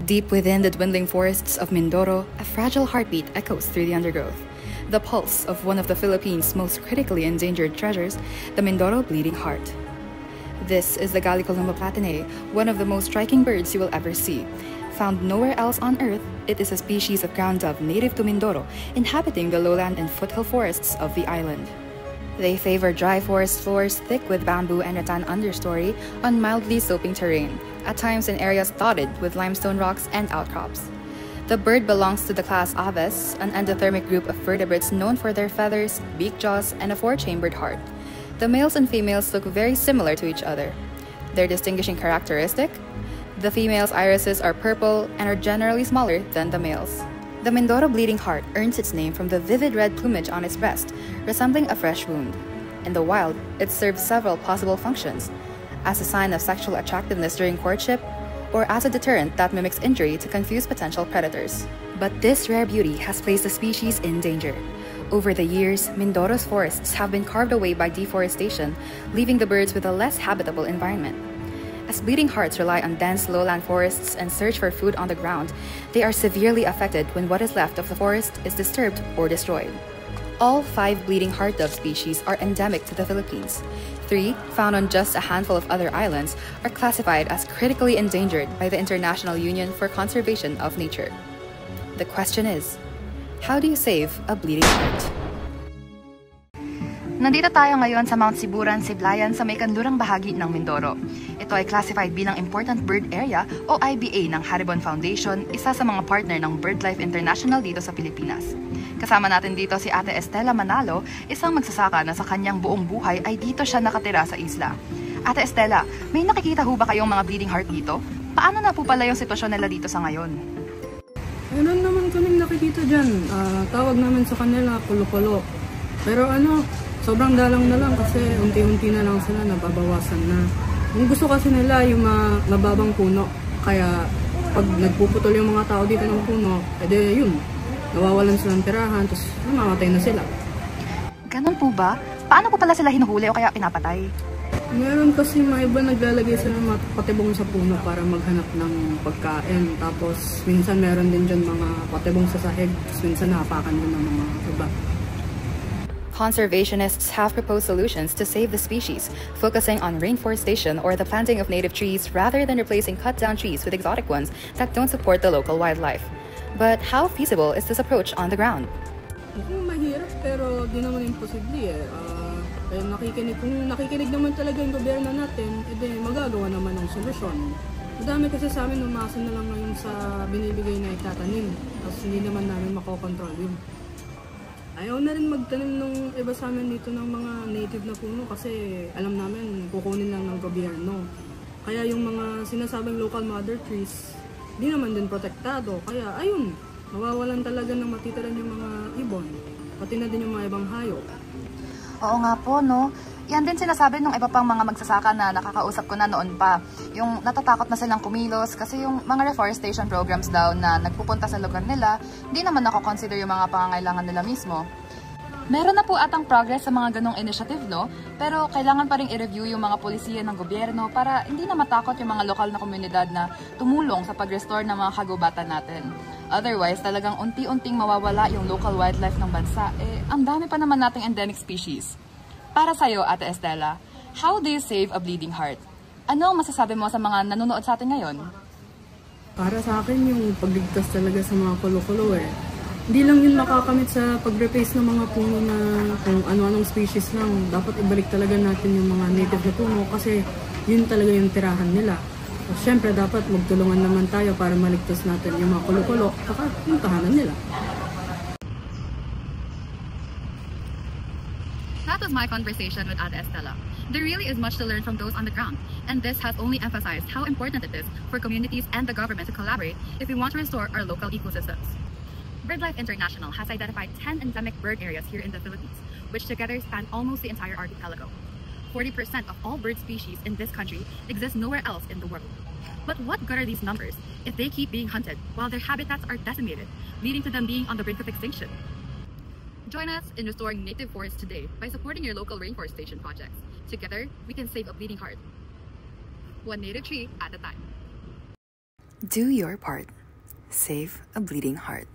Deep within the dwindling forests of Mindoro, a fragile heartbeat echoes through the undergrowth. The pulse of one of the Philippines' most critically endangered treasures, the Mindoro bleeding heart. This is the Gallicolumba platanae, one of the most striking birds you will ever see. Found nowhere else on Earth, it is a species of ground dove native to Mindoro, inhabiting the lowland and foothill forests of the island. They favor dry forest floors thick with bamboo and rattan understory on mildly sloping terrain, at times in areas dotted with limestone rocks and outcrops. The bird belongs to the class Aves, an endothermic group of vertebrates known for their feathers, beak jaws, and a four-chambered heart. The males and females look very similar to each other. Their distinguishing characteristic? The females' irises are purple and are generally smaller than the males. The Mindoro bleeding heart earns its name from the vivid red plumage on its breast, resembling a fresh wound. In the wild, it serves several possible functions: as a sign of sexual attractiveness during courtship, or as a deterrent that mimics injury to confuse potential predators. But this rare beauty has placed the species in danger. Over the years, Mindoro's forests have been carved away by deforestation, leaving the birds with a less habitable environment. As bleeding hearts rely on dense lowland forests and search for food on the ground, they are severely affected when what is left of the forest is disturbed or destroyed. All 5 bleeding heart dove species are endemic to the Philippines. 3, found on just a handful of other islands, are classified as critically endangered by the International Union for Conservation of Nature. The question is, how do you save a bleeding heart? Nandito tayo ngayon sa Mount Siburan, Siblayan sa may kanlurang bahagi ng Mindoro. Ito ay classified bilang Important Bird Area o IBA ng Haribon Foundation, isa sa mga partner ng BirdLife International dito sa Pilipinas. Kasama natin dito si Ate Estela Manalo, isang magsasaka na sa kanyang buong buhay ay dito siya nakatira sa isla. Ate Estela, may nakikita ho ba kayong mga bleeding heart dito? Paano na po pala yung sitwasyon nila dito sa ngayon? Meron naman kaming nakikita dyan. Tawag namin sa kanila, kulo-kulo. Pero sobrang dalang na lang kasi unti-unti na lang sila, nababawasan na. Yung gusto kasi nila yung mababang puno. Kaya pag nagpuputol yung mga tao dito ng puno, edi yun, nawawalan silang tirahan, tapos namamatay na sila. Ganun po ba? Paano po pala sila hinuhuli o kaya pinapatay? Meron kasi mga iba naglalagay sila ng patibong sa puno para maghanap ng pagkain. Tapos minsan meron din dyan mga patibong sa sahig, tapos minsan nahapakan din ng mga iba. Conservationists have proposed solutions to save the species, focusing on rainforestation or the planting of native trees rather than replacing cut-down trees with exotic ones that don't support the local wildlife. But how feasible is this approach on the ground? Mahirap pero di naman imposible eh. Kung nakikinig naman talaga yung gobyerno natin, edi magagawa naman ng solusyon. Madami kasi sa amin umasa na lang ngayon sa binibigay na itatanim. Tapos hindi naman namin makokontrol yun. Ayaw na rin magtanim ng iba sa amin dito ng mga native na puno kasi alam namin kukunin lang ng gobyerno. Kaya yung mga sinasabing local mother trees, di naman din protektado. Kaya ayun, nawawalan talaga ng matitiran yung mga ibon, pati na din yung mga ibang hayop. Oo nga po, no? Yan din sinasabi ng iba pang mga magsasaka na nakakausap ko na noon pa. Yung natatakot na silang kumilos kasi yung mga reforestation programs daw na nagpupunta sa lugar nila, hindi naman nako-consider yung mga pangangailangan nila mismo. Meron na po atang progress sa mga ganong initiative, no? Pero kailangan pa rin i-review yung mga polisiya ng gobyerno para hindi na matakot yung mga lokal na komunidad na tumulong sa pag-restore ng mga kagubatan natin. Otherwise, talagang unti-unting mawawala yung local wildlife ng bansa. Ang dami pa naman nating endemic species. Para sa'yo, Ate Estela, how do you save a bleeding heart? Ano ang masasabi mo sa mga nanonood sa atin ngayon? Para sa akin, yung pagligtas talaga sa mga kulo-kulo eh. Hindi lang yun makakamit sa pag-replace ng mga puno na kung ano-anong species lang. Dapat ibalik talaga natin yung mga native na puno kasi yun talaga yung tirahan nila. So, syempre, dapat magtulungan naman tayo para maligtas natin yung mga kulo-kulo at yung tahanan nila. That was my conversation with Ate Estela. There really is much to learn from those on the ground, and this has only emphasized how important it is for communities and the government to collaborate if we want to restore our local ecosystems. BirdLife International has identified 10 endemic bird areas here in the Philippines, which together span almost the entire archipelago. 40% of all bird species in this country exist nowhere else in the world. But what good are these numbers if they keep being hunted while their habitats are decimated, leading to them being on the brink of extinction? Join us in restoring native forests today by supporting your local rainforestation projects. Together, we can save a bleeding heart, one native tree at a time. Do your part. Save a bleeding heart.